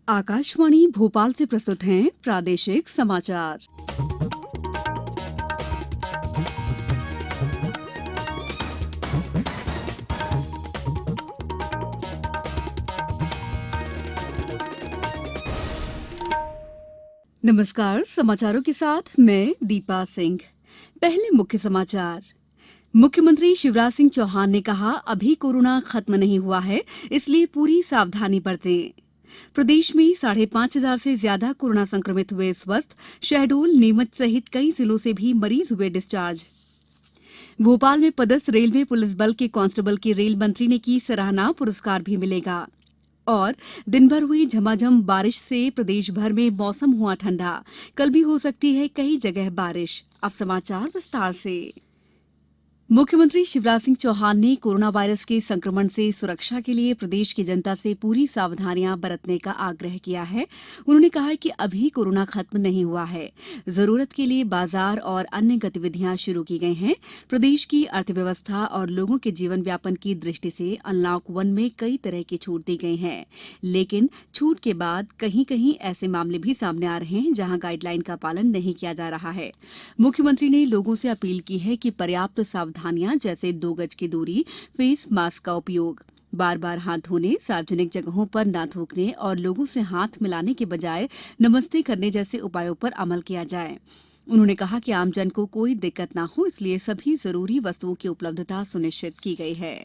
आकाशवाणी भोपाल से प्रस्तुत हैं प्रादेशिक समाचार। नमस्कार, समाचारों के साथ मैं दीपा सिंह। पहले मुख्य समाचार। मुख्यमंत्री शिवराज सिंह चौहान ने कहा, अभी कोरोना खत्म नहीं हुआ है, इसलिए पूरी सावधानी बरतें। प्रदेश में 5,500 से ज्यादा कोरोना संक्रमित हुए स्वस्थ। शहडोल, नीमच सहित कई जिलों से भी मरीज हुए डिस्चार्ज। भोपाल में पदस्थ रेलवे पुलिस बल के कांस्टेबल की रेल मंत्री ने की सराहना, पुरस्कार भी मिलेगा। और दिन भर हुई झमाझम बारिश से प्रदेश भर में मौसम हुआ ठंडा। कल भी हो सकती है कई जगह बारिश। अब समाचार विस्तार से। मुख्यमंत्री शिवराज सिंह चौहान ने कोरोना वायरस के संक्रमण से सुरक्षा के लिए प्रदेश की जनता से पूरी सावधानियां बरतने का आग्रह किया है। उन्होंने कहा कि अभी कोरोना खत्म नहीं हुआ है, जरूरत के लिए बाजार और अन्य गतिविधियां शुरू की गई हैं। प्रदेश की अर्थव्यवस्था और लोगों के जीवन व्यापन की दृष्टि से अनलॉक 1 में कई तरह की छूट दी गई है, लेकिन छूट के बाद कहीं कहीं ऐसे मामले भी सामने आ रहे हैं जहां गाइडलाइन का पालन नहीं किया जा रहा है। मुख्यमंत्री ने लोगों से अपील की है कि पर्याप्त सावधानियां जैसे 2 गज की दूरी, फेस मास्क का उपयोग, बार बार हाथ धोने, सार्वजनिक जगहों पर न थूकने और लोगों से हाथ मिलाने के बजाय नमस्ते करने जैसे उपायों पर अमल किया जाए। उन्होंने कहा कि आमजन को कोई दिक्कत न हो, इसलिए सभी जरूरी वस्तुओं की उपलब्धता सुनिश्चित की गई है।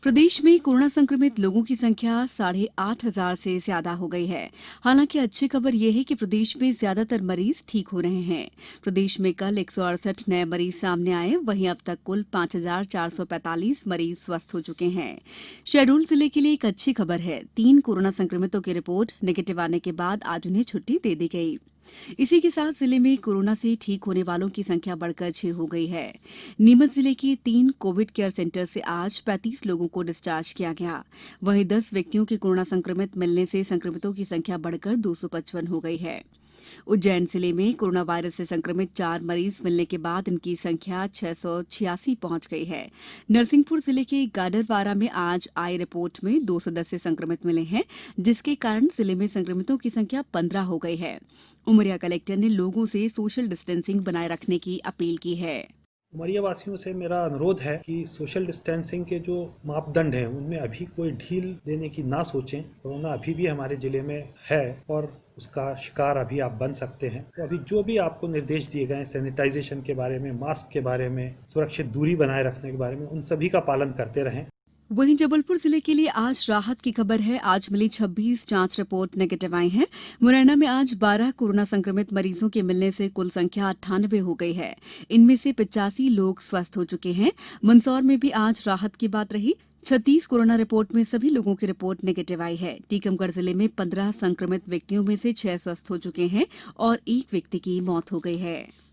प्रदेश में कोरोना संक्रमित लोगों की संख्या 8,500 से ज्यादा हो गई है। हालांकि अच्छी खबर यह है कि प्रदेश में ज्यादातर मरीज ठीक हो रहे हैं। प्रदेश में कल 168 नए मरीज सामने आए, वहीं अब तक कुल 5,445 मरीज स्वस्थ हो चुके हैं। शहडोल जिले के लिए एक अच्छी खबर है। 3 कोरोना संक्रमितों की रिपोर्ट नेगेटिव आने के बाद आज उन्हें छुट्टी दे दी गई। इसी के साथ जिले में कोरोना से ठीक होने वालों की संख्या बढ़कर 6 हो गई है। नीमच जिले के 3 कोविड केयर सेंटर से आज 35 लोगों को डिस्चार्ज किया गया। वहीं 10 व्यक्तियों के कोरोना संक्रमित मिलने से संक्रमितों की संख्या बढ़कर 255 हो गई है। उज्जैन जिले में कोरोना वायरस से संक्रमित 4 मरीज मिलने के बाद इनकी संख्या 686 पहुंच गई है। नरसिंहपुर जिले के गाडरवारा में आज आई रिपोर्ट में 2 सदस्य संक्रमित मिले हैं, जिसके कारण जिले में संक्रमितों की संख्या 15 हो गई है। उमरिया कलेक्टर ने लोगों से सोशल डिस्टेंसिंग बनाए रखने की अपील की है। उमरिया वासियों से मेरा अनुरोध है कि सोशल डिस्टेंसिंग के जो मापदंड हैं उनमें अभी कोई ढील देने की ना सोचें। कोरोना अभी भी हमारे जिले में है और उसका शिकार अभी आप बन सकते हैं। तो अभी जो भी आपको निर्देश दिए गए हैं सैनिटाइजेशन के बारे में, मास्क के बारे में, सुरक्षित दूरी बनाए रखने के बारे में, उन सभी का पालन करते रहें। वहीं जबलपुर जिले के लिए आज राहत की खबर है। आज मिली 26 जांच रिपोर्ट नेगेटिव आई हैं। मुरैना में आज 12 कोरोना संक्रमित मरीजों के मिलने से कुल संख्या 98 हो गई है। इनमें से 85 लोग स्वस्थ हो चुके हैं। मंदसौर में भी आज राहत की बात रही। 36 कोरोना रिपोर्ट में सभी लोगों की रिपोर्ट नेगेटिव आई है। टीकमगढ़ जिले में 15 संक्रमित व्यक्तियों में से 6 स्वस्थ हो चुके हैं और 1 व्यक्ति की मौत हो गई है।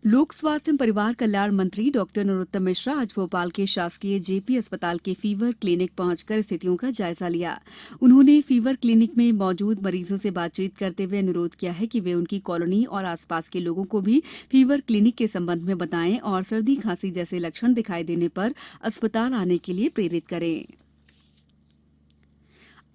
लोक स्वास्थ्य एवं परिवार कल्याण मंत्री डॉक्टर नरोत्तम मिश्रा आज भोपाल के शासकीय जेपी अस्पताल के फीवर क्लिनिक पहुंचकर स्थितियों का जायजा लिया। उन्होंने फीवर क्लिनिक में मौजूद मरीजों से बातचीत करते हुए अनुरोध किया है कि वे उनकी कॉलोनी और आसपास के लोगों को भी फीवर क्लिनिक के संबंध में बताएं और सर्दी खांसी जैसे लक्षण दिखाई देने पर अस्पताल आने के लिए प्रेरित करें।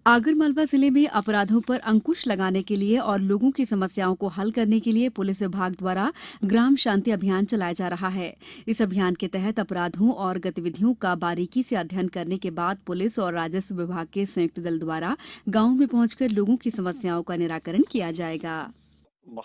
आगरमालवा जिले में अपराधों पर अंकुश लगाने के लिए और लोगों की समस्याओं को हल करने के लिए पुलिस विभाग द्वारा ग्राम शांति अभियान चलाया जा रहा है। इस अभियान के तहत अपराधों और गतिविधियों का बारीकी से अध्ययन करने के बाद पुलिस और राजस्व विभाग के संयुक्त दल द्वारा गांवों में पहुंचकर लोगों की समस्याओं का निराकरण किया जाएगा।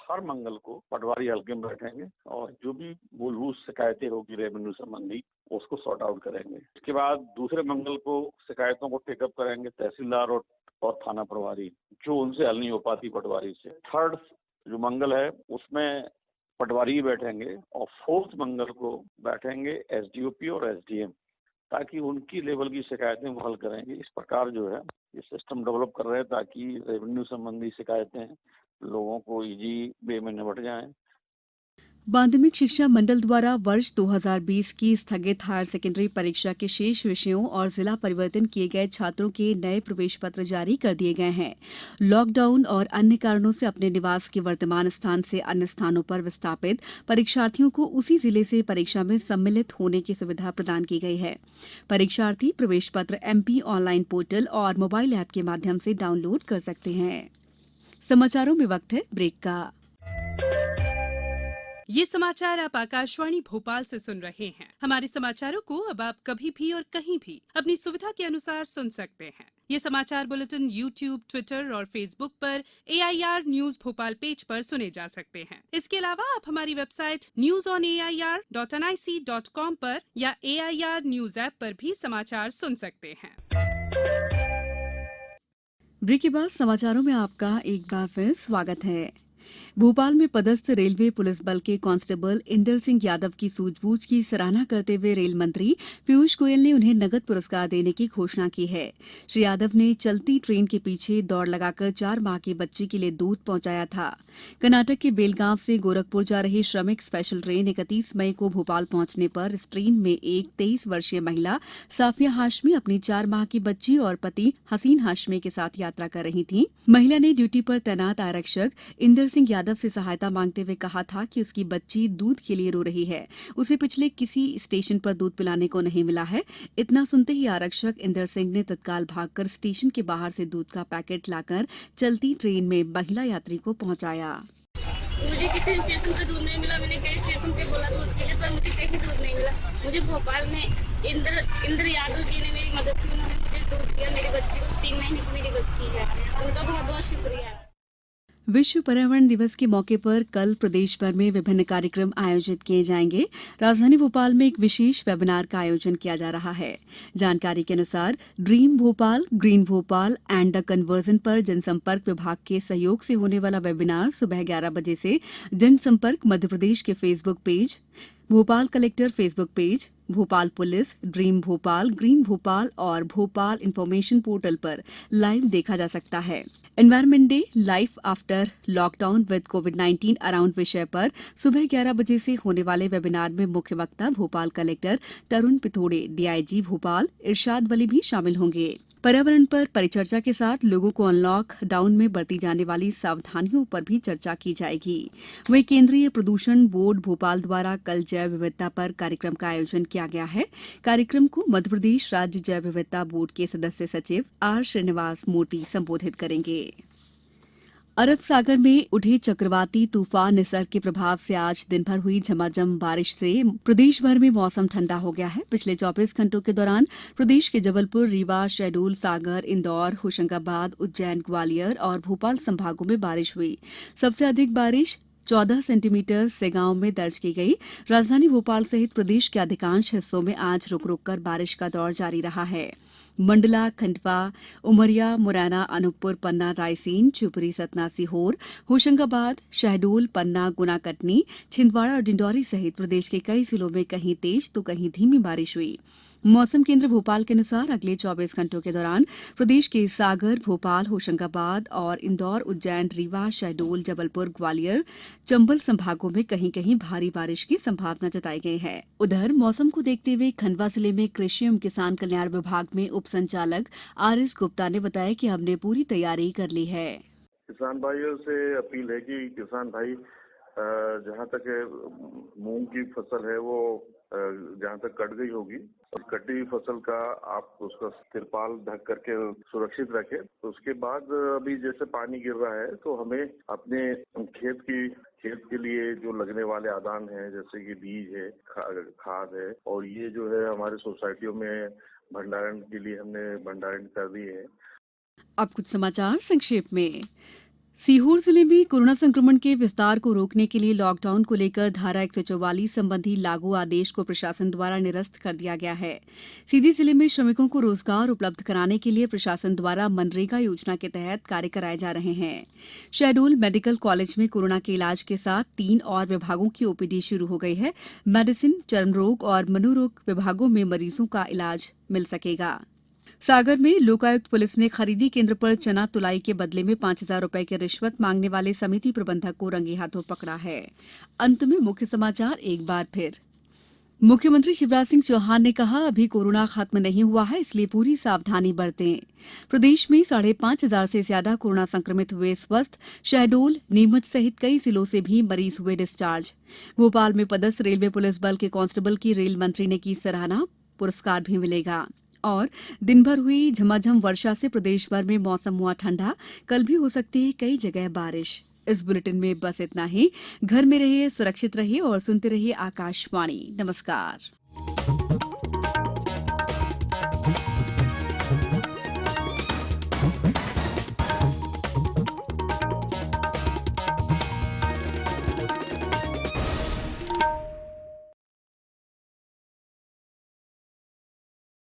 हर मंगल को पटवारी हल्के में बैठेंगे और जो भी मूलभूत शिकायतें होगी रेवेन्यू संबंधी उसको सॉर्ट आउट करेंगे। इसके बाद दूसरे मंगल को शिकायतों को टेकअप करेंगे तहसीलदार और थाना प्रभारी, जो उनसे हल नहीं हो पाती पटवारी से। थर्ड जो मंगल है उसमें पटवारी ही बैठेंगे और फोर्थ मंगल को बैठेंगे एसडीओपी और एसडीएम, ताकि उनकी लेवल की शिकायतें वो हल करेंगे। इस प्रकार जो है ये सिस्टम डेवलप कर रहे हैं ताकि रेवेन्यू संबंधी शिकायतें लोगों को इजी वे में निपट जाएं। माध्यमिक शिक्षा मंडल द्वारा वर्ष 2020 की स्थगित हायर सेकेंडरी परीक्षा के शेष विषयों और जिला परिवर्तन किए गए छात्रों के नए प्रवेश पत्र जारी कर दिए गए हैं। लॉकडाउन और अन्य कारणों से अपने निवास के वर्तमान स्थान से अन्य स्थानों पर विस्थापित परीक्षार्थियों को उसी जिले से परीक्षा में सम्मिलित होने की सुविधा प्रदान की गई है। परीक्षार्थी प्रवेश पत्र MP ऑनलाइन पोर्टल और मोबाइल ऐप के माध्यम से डाउनलोड कर सकते हैं। समाचारों में वक्त है ब्रेक का। ये समाचार आप आकाशवाणी भोपाल से सुन रहे हैं। हमारे समाचारों को अब आप कभी भी और कहीं भी अपनी सुविधा के अनुसार सुन सकते हैं। ये समाचार बुलेटिन YouTube, ट्विटर और फेसबुक पर AIR न्यूज भोपाल पेज पर सुने जा सकते हैं। इसके अलावा आप हमारी वेबसाइट newsonair.nic.com पर या AIR न्यूज ऐप पर भी समाचार सुन सकते हैं। ब्रेक के बाद समाचारों में आपका एक बार फिर स्वागत है। भोपाल में पदस्थ रेलवे पुलिस बल के कांस्टेबल इंदर सिंह यादव की सूझबूझ की सराहना करते हुए रेल मंत्री पीयूष गोयल ने उन्हें नगद पुरस्कार देने की घोषणा की है। श्री यादव ने चलती ट्रेन के पीछे दौड़ लगाकर 4 माह की बच्ची के लिए दूध पहुंचाया था। कर्नाटक के बेलगांव से गोरखपुर जा रही श्रमिक स्पेशल ट्रेन 31 मई को भोपाल पहुंचने पर इस ट्रेन में एक 23 वर्षीय महिला साफिया हाशमी अपनी 4 माह की बच्ची और पति हसीन हाशमी के साथ यात्रा कर रही थी। महिला ने ड्यूटी पर तैनात आरक्षक इंदर सिंह यादव से सहायता मांगते हुए कहा था कि उसकी बच्ची दूध के लिए रो रही है। उसे पिछले किसी स्टेशन पर दूध पिलाने को नहीं मिला है। इतना सुनते ही आरक्षक इंदर सिंह ने तत्काल भागकर स्टेशन के बाहर से दूध का पैकेट लाकर चलती ट्रेन में महिला यात्री को पहुंचाया। मुझे किसी स्टेशन पे दूध नहीं मिला। मैंने कई स्टेशन पे बोला दूध के लिए, पर मुझे कहीं दूध नहीं मिला। मुझे भोपाल में इंद्र यादव जी ने मेरी मदद की। उन्होंने मुझे दूध दिया। मेरी बच्ची को 3 महीने की मेरी बच्ची है। उनका बहुत बहुत शुक्रिया। विश्व पर्यावरण दिवस के मौके पर कल प्रदेश भर में विभिन्न कार्यक्रम आयोजित किए जाएंगे। राजधानी भोपाल में एक विशेष वेबिनार का आयोजन किया जा रहा है। जानकारी के अनुसार dream Bhopal, green Bhopal and the conversion पर जनसंपर्क विभाग के सहयोग से होने वाला वेबिनार सुबह 11 बजे से जनसंपर्क मध्यप्रदेश के Facebook page, Bhopal collector Facebook page, Bhopal police, dream Bhopal, green Bhopal और भोपाल इंफॉर्मेशन पोर्टल पर लाइव देखा जा सकता है। Environment day life after lockdown with covid around विषय पर सुबह 11 बजे से होने वाले वेबिनार में मुख्य वक्ता भोपाल कलेक्टर तरुण पिथोड़े, DIG भोपाल इरशाद वली भी शामिल होंगे। पर्यावरण पर परिचर्चा के साथ लोगों को अनलॉक डाउन में बरती जाने वाली सावधानियों पर भी चर्चा की जाएगी। वहीं केंद्रीय प्रदूषण बोर्ड भोपाल द्वारा कल जैव विविधता पर कार्यक्रम का आयोजन किया गया है। कार्यक्रम को मध्यप्रदेश राज्य जैव विविधता बोर्ड के सदस्य सचिव R श्रीनिवास मूर्ति संबोधित करेंगे। अरब सागर में उठे चक्रवाती तूफान निसर्ग के प्रभाव से आज दिन भर हुई झमाझम बारिश से प्रदेश भर में मौसम ठंडा हो गया है। पिछले 24 घंटों के दौरान प्रदेश के जबलपुर, रीवा, शहडोल, सागर, इंदौर, होशंगाबाद, उज्जैन, ग्वालियर और भोपाल संभागों में बारिश हुई। सबसे अधिक बारिश 14 सेंटीमीटर सेगांव में दर्ज की गई। राजधानी भोपाल सहित प्रदेश के अधिकांश हिस्सों में आज रुक रुक कर बारिश का दौर जारी रहा है। मंडला, खंडवा, उमरिया, मुरैना, अनूपपुर, पन्ना, रायसेन, शिवपुरी, सतना, सीहोर, होशंगाबाद, शहडोल, पन्ना, गुना, कटनी, छिंदवाड़ा और डिंडौरी सहित प्रदेश के कई जिलों में कहीं तेज तो कहीं धीमी बारिश हुई। मौसम केंद्र भोपाल के अनुसार अगले 24 घंटों के दौरान प्रदेश के सागर, भोपाल, होशंगाबाद और इंदौर, उज्जैन, रीवा, शहडोल, जबलपुर, ग्वालियर, चंबल संभागों में कहीं कहीं भारी बारिश की संभावना जताई गई है। उधर मौसम को देखते हुए खंडवा जिले में कृषि एवं किसान कल्याण विभाग में उप संचालक RS गुप्ता ने बताया कि हमने पूरी तैयारी कर ली है। किसान भाइयों से अपील है कि किसान भाई जहाँ तक मूंग की फसल है वो जहाँ तक कट गई होगी और कटी हुई फसल का आप उसका तिरपाल ढक करके सुरक्षित रखें। तो उसके बाद अभी जैसे पानी गिर रहा है तो हमें अपने खेत के लिए जो लगने वाले आदान है, जैसे कि बीज है, खाद है, और ये जो है हमारे सोसाइटियों में भंडारण के लिए हमने भंडारण कर दिए है। अब कुछ समाचार संक्षेप में। सीहोर जिले में कोरोना संक्रमण के विस्तार को रोकने के लिए लॉकडाउन को लेकर धारा 144 संबंधी लागू आदेश को प्रशासन द्वारा निरस्त कर दिया गया है। सीधी जिले में श्रमिकों को रोजगार उपलब्ध कराने के लिए प्रशासन द्वारा मनरेगा योजना के तहत कार्य कराए जा रहे हैं। शहडोल मेडिकल कॉलेज में कोरोना के इलाज के साथ 3 और विभागों की OPD शुरू हो गई है। मेडिसिन, चर्म रोग और मनोरोग विभागों में मरीजों का इलाज मिल सकेगा। सागर में लोकायुक्त पुलिस ने खरीदी केंद्र पर चना तुलाई के बदले में 5,000 रुपए की रिश्वत मांगने वाले समिति प्रबंधक को रंगे हाथों पकड़ा है। अंत में मुख्य समाचार एक बार फिर। मुख्यमंत्री शिवराज सिंह चौहान ने कहा, अभी कोरोना खत्म नहीं हुआ है, इसलिए पूरी सावधानी बरतें। प्रदेश में 5,500 से ज्यादा कोरोना संक्रमित हुए स्वस्थ। शहडोल, नीमच सहित कई जिलों से भी मरीज हुए डिस्चार्ज। भोपाल में पदस्थ रेलवे पुलिस बल के कांस्टेबल की रेल मंत्री ने की सराहना, पुरस्कार भी मिलेगा। और दिन भर हुई झमाझम वर्षा से प्रदेश भर में मौसम हुआ ठंडा। कल भी हो सकती है कई जगह बारिश। इस बुलेटिन में बस इतना ही। घर में रहिए, सुरक्षित रहिए और सुनते रहिए आकाशवाणी। नमस्कार।